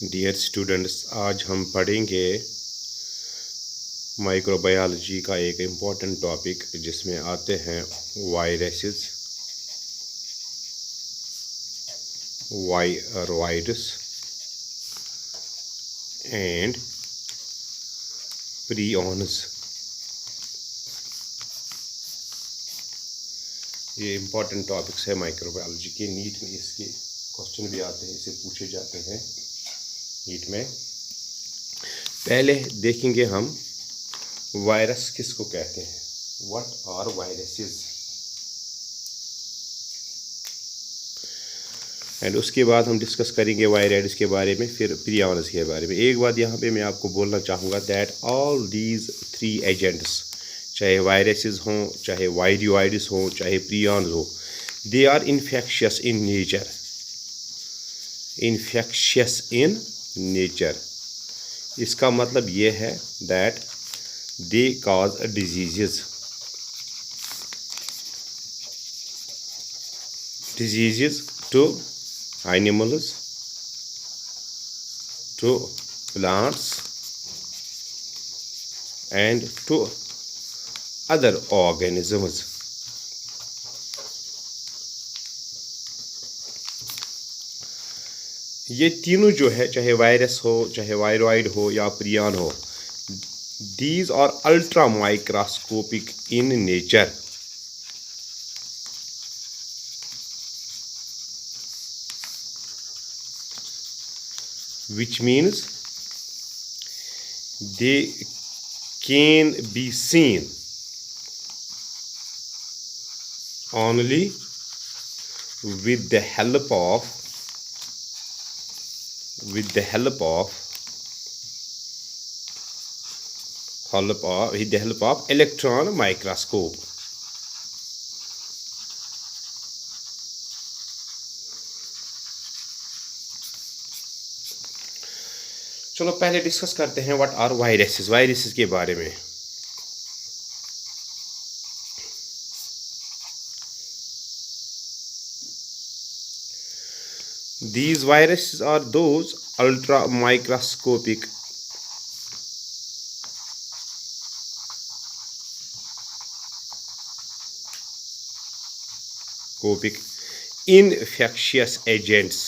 Dear students, आज हम पढ़ेंगे माइक्रोबायोलॉजी का एक इम्पॉर्टेंट टॉपिक जिसमें आते हैं वायरसेस, वायरस एंड प्रियॉन्स। ये इम्पॉर्टेंट टॉपिक्स है माइक्रोबायोलॉजी के। नीट में इसके क्वेश्चन भी आते हैं, इसे पूछे जाते हैं नीट में। पहले देखेंगे हम वायरस किसको कहते हैं, व्हाट आर वायरसेस, एंड उसके बाद हम डिस्कस करेंगे वायराइड्स के बारे में, फिर प्रियॉन्स के बारे में। एक बात यहाँ पे मैं आपको बोलना चाहूँगा that all these three agents, चाहे वायरसेस हों, चाहे वायरॉइड्स हों, चाहे प्रियॉन्स हो, they are infectious in nature. Infectious in nature इसका मतलब ये है that they cause diseases to animals, to plants and to other organisms. ये तीनों जो है, चाहे वायरस हो, चाहे वायरॉइड हो या प्रियॉन हो, these are ultra microscopic in nature. Which means they can be seen only with the help of electron microscope. चलो पहले डिस्कस करते हैं व्हाट आर वायरसेस, वायरसेस के बारे में। These viruses are those ultra microscopic infectious agents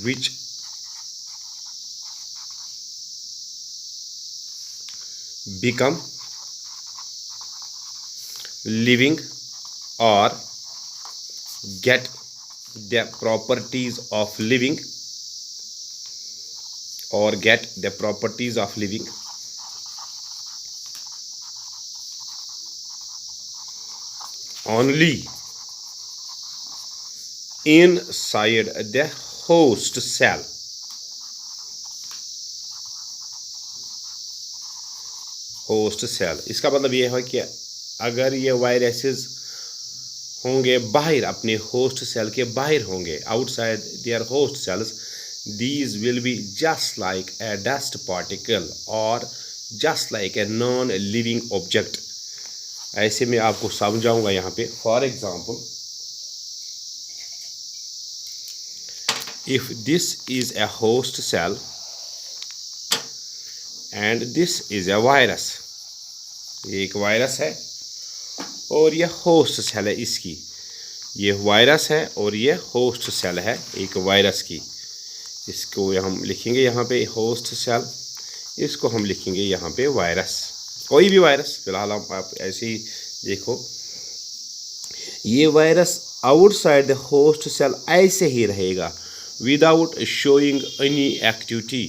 which become living or get the properties of living only inside the host cell. इसका मतलब ये है कि अगर ये वायरसेस होंगे बाहर, अपने होस्ट सेल के बाहर होंगे, outside there host cells, these will be just like a dust particle or just like a non living object. ऐसे में आपको समझाऊंगा यहाँ पे। For example, if this is a host cell and this is a virus, ये एक virus है और ये होस्ट सेल है इसकी। ये वायरस है और ये होस्ट सेल है एक वायरस की। इसको हम लिखेंगे यहाँ पे होस्ट सेल, इसको हम लिखेंगे यहाँ पे वायरस, कोई भी वायरस। फिलहाल आप ऐसे ही देखो, ये virus outside the host cell ऐसे ही रहेगा without showing any activity.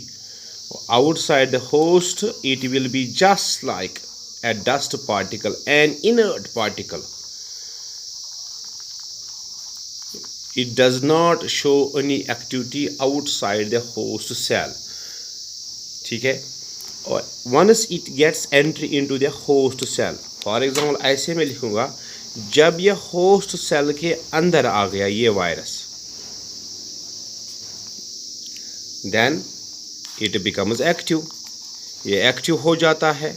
Outside the host, it will be just like a dust particle, an inert particle. It does not show any activity outside the host cell. ठीक है। और once it gets entry into the host cell, for example ऐसे में लिखूंगा, जब ये host cell के अंदर आ गया ये virus, then it becomes active, ये एक्टिव हो जाता है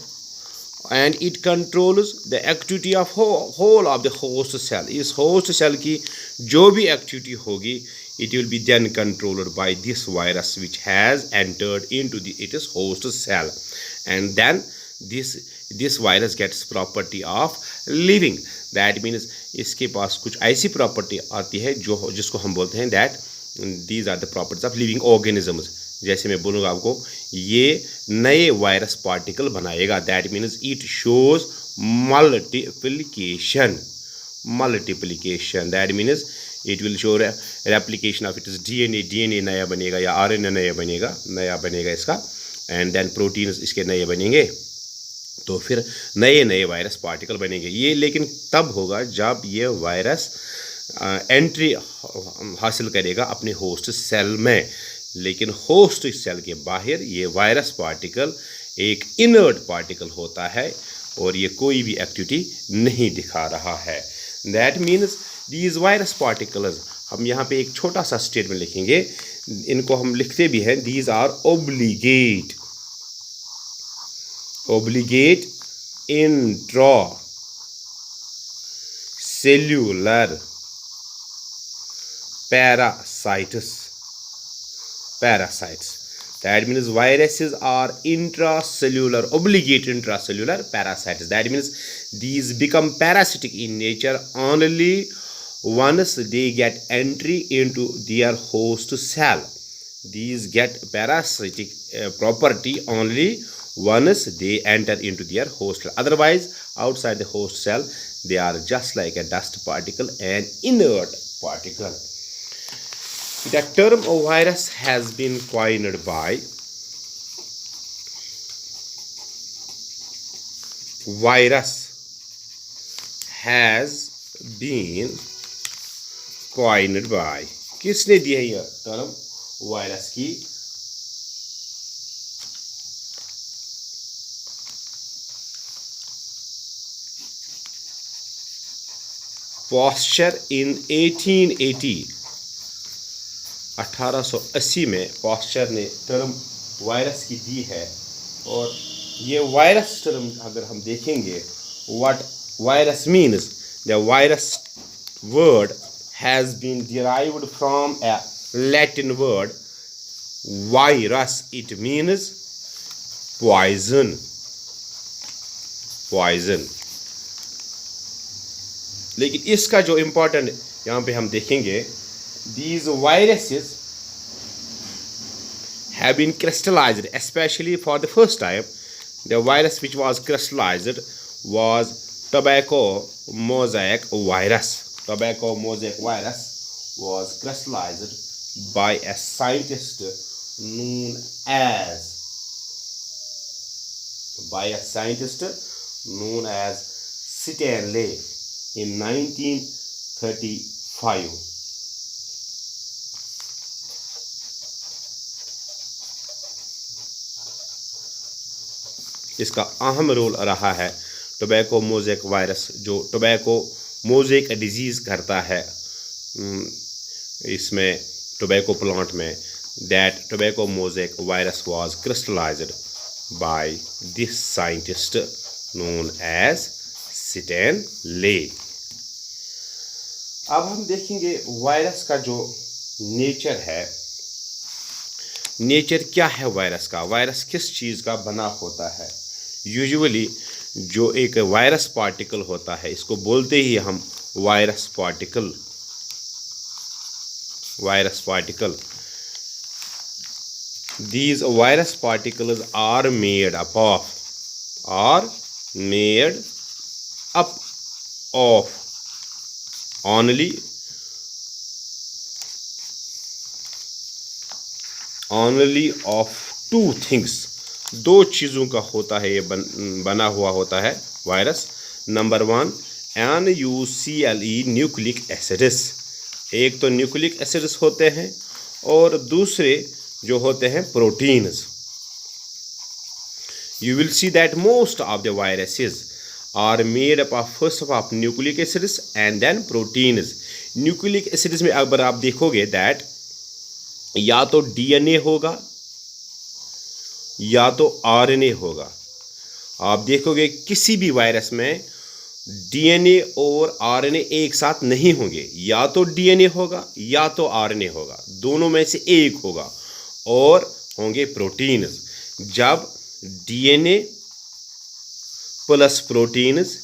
and it controls the activity of whole of the host cell. इस host cell की जो भी activity होगी, it will be then controlled by this virus which has entered into its host cell, and then this virus gets property of living. That means इसके पास कुछ ऐसी property आती है जो जिसको हम बोलते हैं that these are the properties of living organisms. जैसे मैं बोलूँगा आपको, ये नए वायरस पार्टिकल बनाएगा. That means it shows multiplication. That means it will show replication of its DNA नया बनेगा या आरएनए नया बनेगा इसका, एंड देन प्रोटीन्स इसके नए बनेंगे. तो फिर नए वायरस पार्टिकल बनेंगे. ये लेकिन तब होगा जब ये वायरस एंट्री हासिल करेगा अपने होस्ट सेल में. लेकिन होस्ट सेल के बाहर ये वायरस पार्टिकल एक इनर्ट पार्टिकल होता है और ये कोई भी एक्टिविटी नहीं दिखा रहा है. That means these virus particles, हम यहाँ पे एक छोटा सा स्टेटमेंट लिखेंगे, इनको हम लिखते भी हैं. These are obligate intra cellular parasites. That means viruses are obligate intracellular parasites. That means these become parasitic in nature only once they get entry into their host cell. These get parasitic property only once they enter into their host cell. Otherwise, outside the host cell, they are just like a dust particle, an inert particle. The term virus has been coined by किसने दी है यह term virus की? Pasture इन 1880 में pasture ने term virus की दी है. और ये वायरस टर्म अगर हम देखेंगे, what virus means, the virus word has been derived from a Latin word virus. It means poison. लेकिन इसका जो इम्पोर्टेंट यहाँ पे हम देखेंगे, these viruses have been crystallized, especially for the first time. The virus which was crystallized was tobacco mosaic virus. Tobacco mosaic virus was crystallized by a scientist known as Stanley in 1935. इसका अहम role रहा है tobacco mosaic virus, जो tobacco mosaic disease करता है इसमें tobacco plant में. That tobacco mosaic virus was crystallized by this scientist known as Stanley. अब हम देखेंगे वायरस का जो नेचर है. नेचर क्या है वायरस का? वायरस किस चीज़ का बना होता है? यूजुअली जो एक वायरस पार्टिकल होता है, इसको बोलते ही हम virus particle. These virus particles are made up of only of two things. दो चीज़ों का होता है, ये बना हुआ होता है virus. Number 1 NuCle nucleic acids. एक तो न्यूक्लिक एसिड्स होते हैं और दूसरे जो होते हैं proteins. You will see that most of the viruses are made up of first of nucleic acids and then proteins. Nucleic acids में अगर आप देखोगे दैट या तो डीएनए होगा या तो आरएनए होगा. आप देखोगे किसी भी वायरस में डीएनए और आरएनए एक साथ नहीं होंगे, या तो डीएनए होगा या तो आरएनए होगा, दोनों में से एक होगा, और होंगे प्रोटीन्स। जब डीएनए प्लस प्रोटीन्स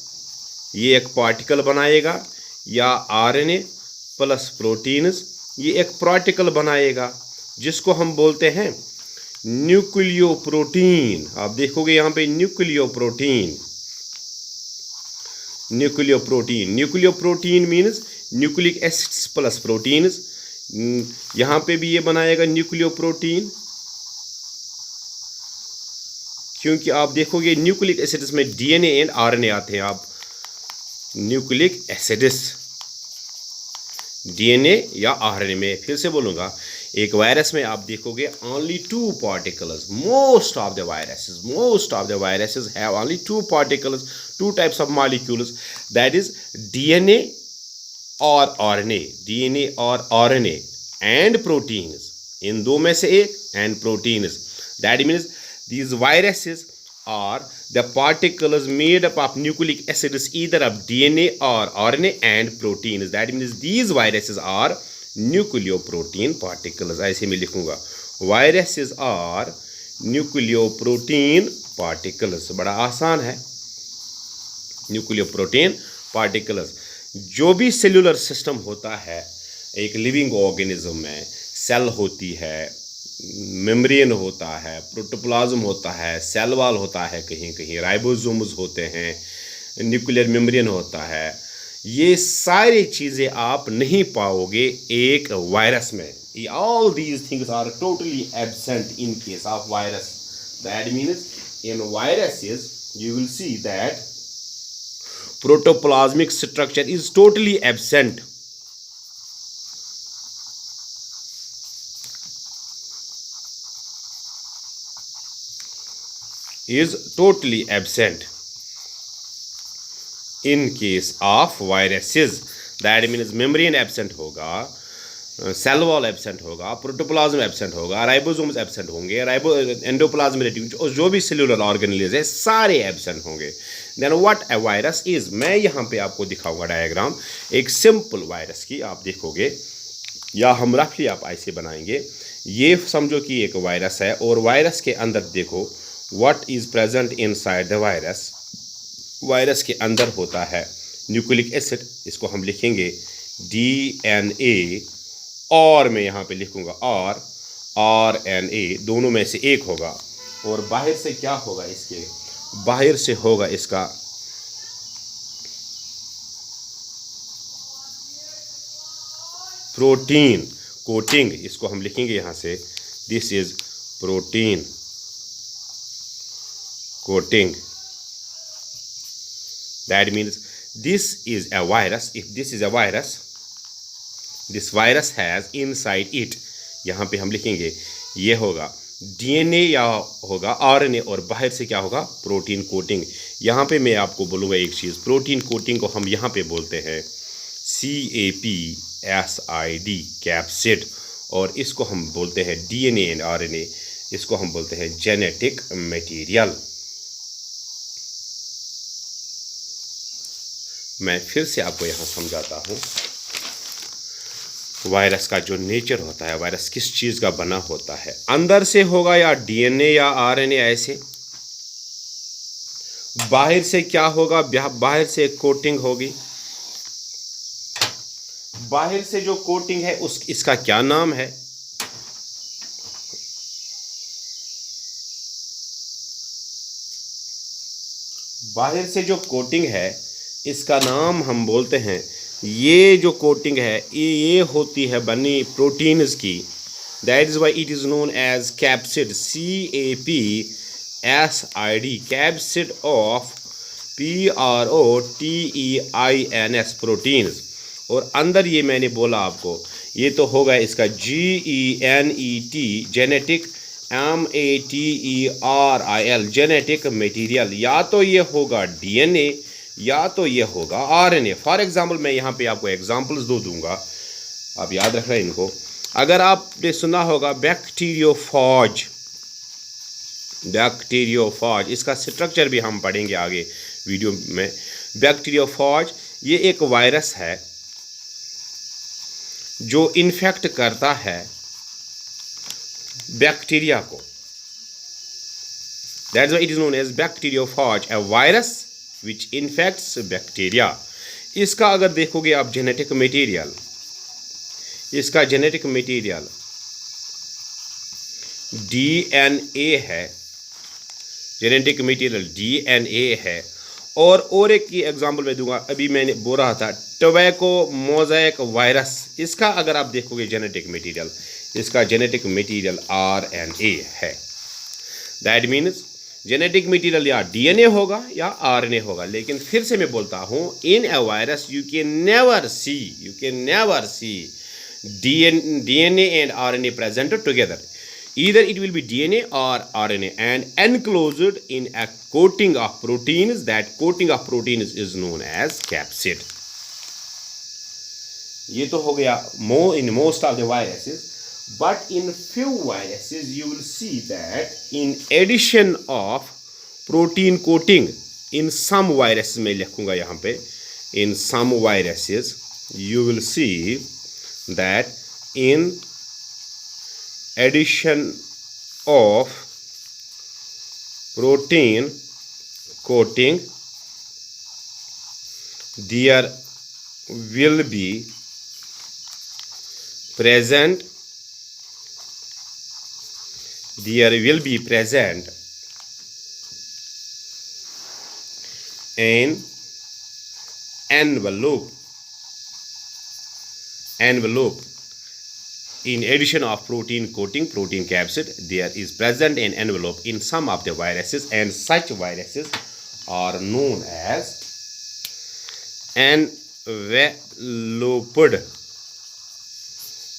ये एक पार्टिकल बनाएगा, या आरएनए प्लस प्रोटीन्स ये एक पार्टिकल बनाएगा, जिसको हम बोलते हैं न्यूक्लियोप्रोटीन। आप देखोगे यहाँ पे nucleoprotein. Nucleoprotein means nucleic acids plus proteins. यहाँ पे भी ये बनाएगा न्यूक्लियोप्रोटीन, क्योंकि आप देखोगे न्यूक्लिक एसिड्स में डीएनए एंड आरएनए आते हैं। आप न्यूक्लिक एसिड्स डीएनए या आरएनए में, फिर से बोलूँगा, एक वायरस में आप देखोगे only two particles. Most of the viruses have only two particles, two types of molecules, that is DNA or RNA and proteins. इन दो में से एक and proteins. That means these viruses are the particles made up of nucleic acids, either of DNA or RNA and proteins. That means these viruses are nucleoprotein particles. ऐसे में लिखूंगा, viruses are nucleoprotein particles. बड़ा आसान है, nucleoprotein particles. जो भी cellular system होता है एक लिविंग ऑर्गेनिज्म में, सेल होती है, मेम्ब्रेन होता है, प्रोटोप्लाज्म होता है, सेल वॉल होता है, कहीं कहीं राइबोसोम्स होते हैं, न्यूक्लियर मेम्ब्रेन होता है, ये सारी चीज़ें आप नहीं पाओगे एक वायरस में। All these things are totally absent in case of virus. That means in viruses you will see that protoplasmic structure is totally absent. is totally absent in case of viruses. That means membrane absent होगा, cell wall absent होगा, protoplasm absent होगा, ribosomes absent होंगे, endoplasm reticule और जो भी cellular organelles है सारे absent होंगे। Then what a virus is, मैं यहाँ पे आपको दिखाऊंगा डायग्राम एक सिंपल वायरस की। आप देखोगे, या हम रफली आप ऐसे बनाएंगे, ये समझो कि एक वायरस है, और वायरस के अंदर देखो what is present inside the virus. Virus के अंदर होता है न्यूक्लिक एसिड, इसको हम लिखेंगे DNA, और मैं यहाँ पे लिखूँगा और RNA, दोनों में से एक होगा। और बाहर से क्या होगा, इसके बाहर से होगा इसका प्रोटीन कोटिंग, इसको हम लिखेंगे यहाँ से this is protein coating. That means this is a virus. If this is a virus, this virus has inside it, यहाँ पे हम लिखेंगे ये होगा DNA या होगा RNA, और बाहर से क्या होगा, प्रोटीन कोटिंग। यहाँ पे मैं आपको बोलूँगा एक चीज़, प्रोटीन कोटिंग को हम यहाँ पे बोलते हैं CAPSID, कैप्सिड, और इसको हम बोलते हैं DNA एंड RNA, इसको हम बोलते हैं जेनेटिक मटेरियल। मैं फिर से आपको यहाँ समझाता हूँ वायरस का जो नेचर होता है, वायरस किस चीज़ का बना होता है। अंदर से होगा या DNA या RNA, ऐसे। बाहर से क्या होगा, बाहर से एक कोटिंग होगी। बाहर से जो कोटिंग है इसका क्या नाम है, बाहर से जो कोटिंग है इसका नाम हम बोलते हैं, ये जो कोटिंग है ये होती है बनी प्रोटीन्स की। That is why it is known as capsid, CAPSID, capsid of PROTEINS, proteins. और अंदर ये मैंने बोला आपको, ये तो होगा इसका GENET, genetic, MATERIAL, genetic material. या तो ये होगा DNA या तो ये होगा RNA। फॉर एग्जाम्पल मैं यहाँ पे आपको एग्जाम्पल्स दूंगा, आप याद रख रहे हैं इनको। अगर आपने सुना होगा बैक्टीरियोफाज, बैक्टीरियोफाज, इसका स्ट्रक्चर भी हम पढ़ेंगे आगे वीडियो में। बैक्टीरियोफाज ये एक वायरस है जो इन्फेक्ट करता है बैक्टीरिया को। That's why it is known as bacteriophage, a virus which infects bacteria. इसका अगर देखोगे आप जेनेटिक मटेरियल, इसका जेनेटिक मटेरियल डीएनए है, जेनेटिक मटेरियल डीएनए है। और एक की एग्जांपल मैं दूंगा, अभी मैंने बोल रहा था टोबैको मोज़ेक वायरस, इसका अगर आप देखोगे जेनेटिक मटेरियल, इसका जेनेटिक मटेरियल आरएनए है। दैट मीन्स जेनेटिक मटेरियल या डीएनए होगा या आरएनए होगा। लेकिन फिर से मैं बोलता हूँ, in a virus you can never see DNA and RNA present together. Either it will be DNA or RNA and enclosed in a coating of proteins. That coating of proteins is known as capsid. ये तो हो गया in most of the viruses, but in few viruses you will see that in addition of protein coating, in some viruses मैं लिखूंगा यहाँ पे, in some viruses you will see that in addition of protein coating there will be present an envelope. In addition of protein coating, protein capsid, there is present an envelope in some of the viruses, and such viruses are known as enveloped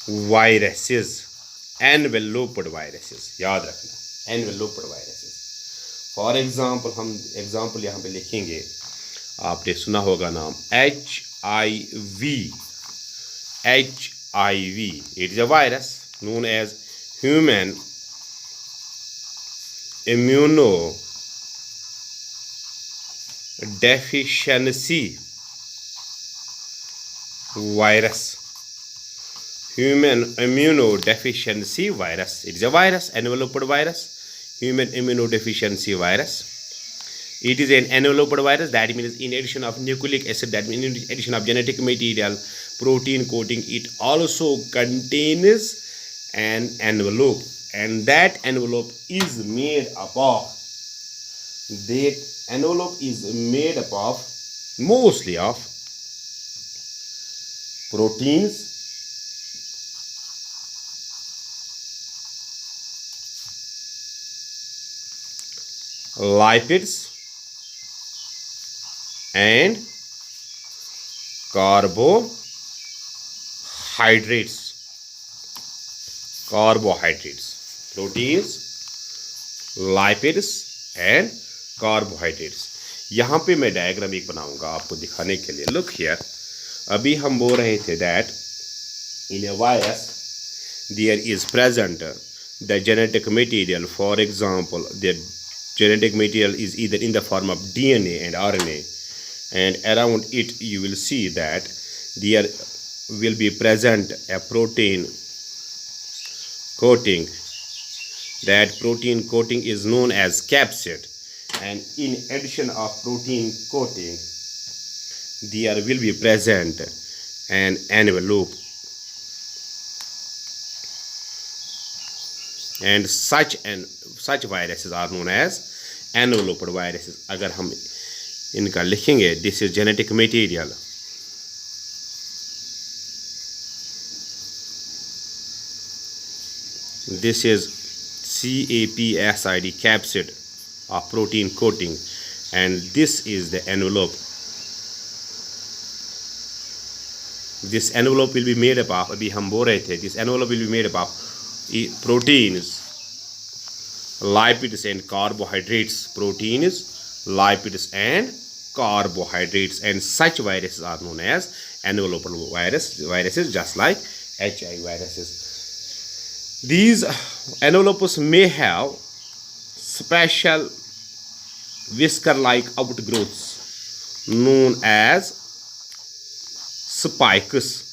viruses. Enveloped viruses, याद रखना, enveloped viruses. For example हम example यहाँ पे लिखेंगे, आपने सुना होगा नाम HIV. It is a virus known as human immunodeficiency virus. Human immunodeficiency virus. It is a virus, enveloped virus, human immunodeficiency virus. It is an enveloped virus. That means in addition of nucleic acid, that means in addition of genetic material, protein coating, it also contains an envelope, and that envelope is made up of mostly of proteins, lipids and carbohydrates. Proteins, lipids and carbohydrates. यहाँ पे मैं diagram एक बनाऊंगा आपको दिखाने के लिए. Look here. अभी हम बोल रहे थे that in a virus there is present the genetic material. For example, the genetic material is either in the form of DNA and RNA, and around it you will see that there will be present a protein coating. That protein coating is known as capsid, and in addition of protein coating there will be present an envelope, and such viruses are known as enveloped viruses. अगर हम इनका लिखेंगे, this is genetic material. This is CAPSID, capsid of protein coating, and this is the envelope. This envelope will be made up of, अभी हम बोल रहे थे, this envelope will be made up of proteins, lipids and carbohydrates. Proteins, lipids and carbohydrates, and such viruses are known as enveloped viruses, just like HIV viruses. These envelopes may have special whisker-like outgrowths known as spikes.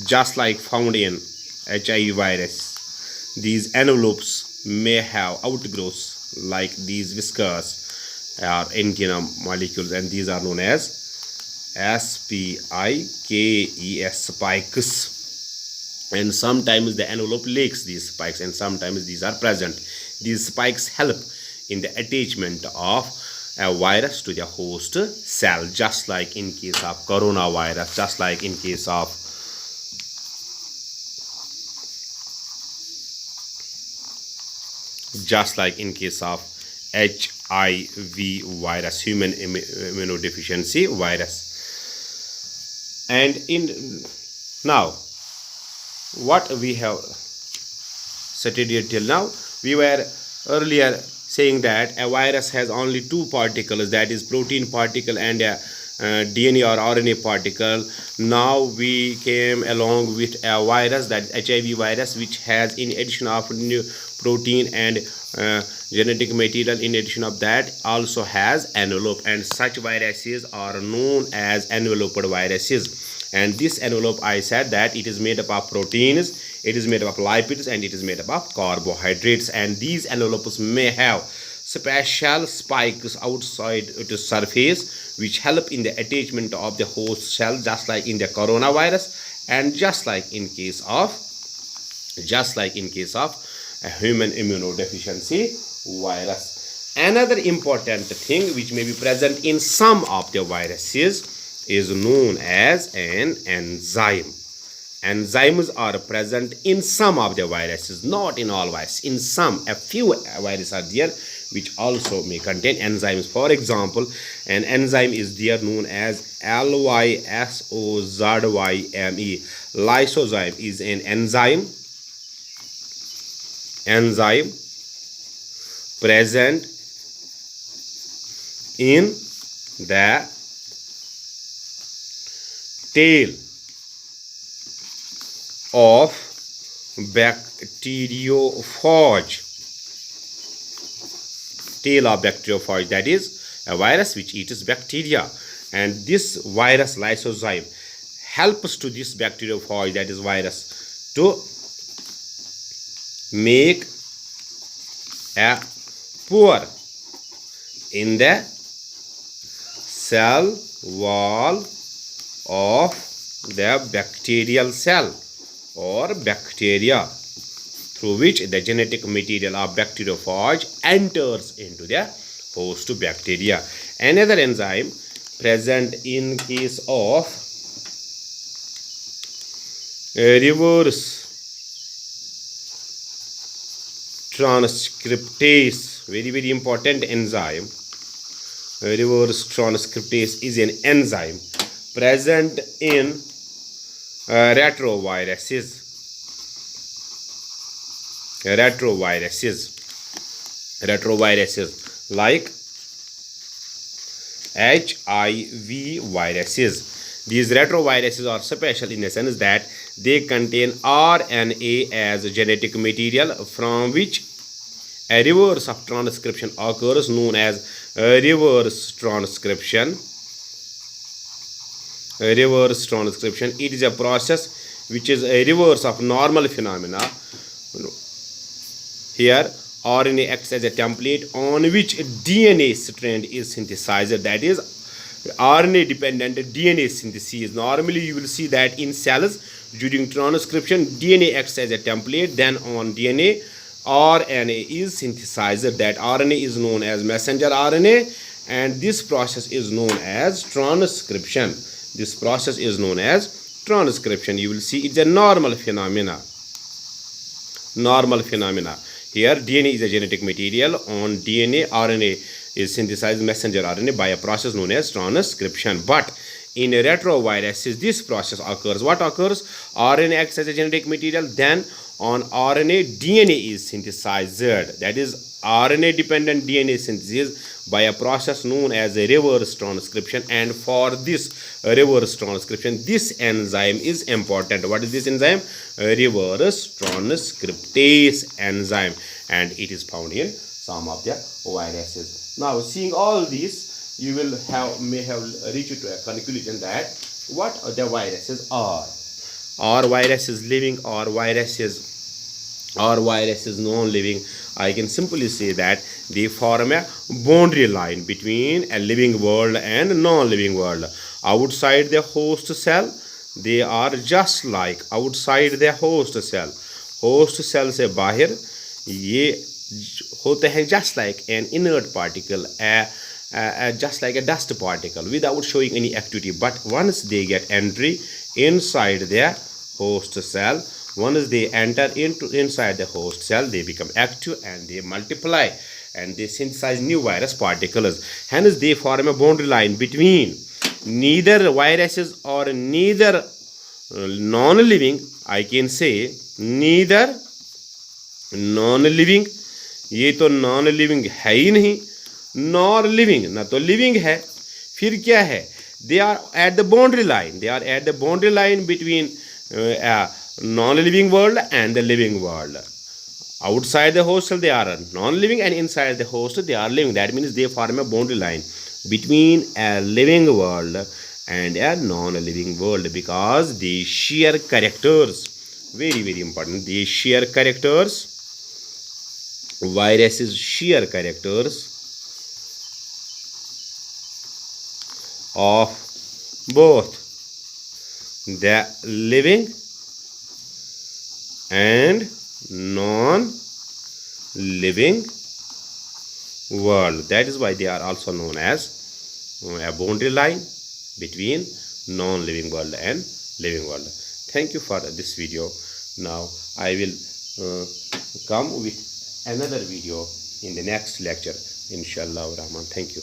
Just like found in HIV virus, these envelopes may have outgrowths like these whiskers or antenna molecules, and these are known as spikes, spikes. And sometimes the envelope lacks these spikes, and sometimes these are present. These spikes help in the attachment of a virus to the host cell, just like in case of coronavirus, just like in case of HIV virus, human immunodeficiency virus. And in now, what we have studied till now, we were earlier saying that a virus has only two particles, that is protein particle and a DNA or RNA particle. Now we came along with a virus, that is HIV virus, which has, in addition of new protein and genetic material, in addition of that also has envelope, and such viruses are known as enveloped viruses. And this envelope, I said that it is made up of proteins, it is made up of lipids, and it is made up of carbohydrates. And these envelopes may have special spikes outside the surface which help in the attachment of the host cell, just like in the coronavirus, and just like in case of a human immunodeficiency virus. Another important thing which may be present in some of the viruses is known as an enzyme. Enzymes are present in some of the viruses, not in all viruses. In some, a few viruses are there which also may contain enzymes. For example, an enzyme is there known as lysozyme. Lysozyme is an enzyme present in the tail of bacteriophage. That is a virus which eats bacteria, and this virus lysozyme helps to this bacteriophage, that is virus, to make a pore in the cell wall of the bacterial cell or bacteria, through which the genetic material of bacteriophage enters into the host bacteria. Another enzyme present in case of reverse transcriptase, very important enzyme. Reverse transcriptase is an enzyme present in retroviruses like HIV viruses. These retroviruses are special in the sense that they contain RNA as genetic material, from which a reverse of transcription occurs, known as reverse transcription. Reverse transcription, it is a process which is a reverse of normal phenomena. Here RNA acts as a template on which DNA strand is synthesized, that is RNA dependent DNA synthesis. Normally you will see that in cells during transcription DNA acts as a template, then on DNA RNA is synthesized. That RNA is known as messenger RNA, and this process is known as transcription. You will see it's a normal phenomena. Here DNA is a genetic material. On DNA, RNA is synthesized, messenger RNA, by a process known as transcription. But in retroviruses, this process occurs. What occurs? RNA acts as a genetic material, then on RNA, DNA is synthesized. That is RNA dependent DNA synthesis by a process known as a reverse transcription. And for this reverse transcription, this enzyme is important. What is this enzyme? Reverse transcriptase enzyme, and it is found in some of the viruses. Now, seeing all these, you may have reached to a conclusion that what the viruses are. Are viruses living or viruses non-living? I can simply say that they form a boundary line between a living world and non-living world. Outside the host cell, they are just like outside the host cell. Host cell से बाहर ये होते हैं just like an inert particle, just like a dust particle without showing any activity. But once they get entry inside the host cell, once they enter inside the host cell, they become active and they multiply and they synthesize new virus particles. Hence, they form a boundary line between neither viruses or neither non-living. I can say neither non-living, ये तो non-living है ही नहीं, nor living, ना तो living है, फिर क्या है? They are at the boundary line. They are at the boundary line between non-living world and the living world. Outside the host cell they are non-living, and inside the host they are living. That means they form a boundary line between a living world and a non-living world, because they share characters. Very, very important. They share characters. Viruses share characters of both the living and non-living world. That is why they are also known as a boundary line between non-living world and living world. Thank you for this video. Now I will come with another video in the next lecture, inshallah rahman. Thank you.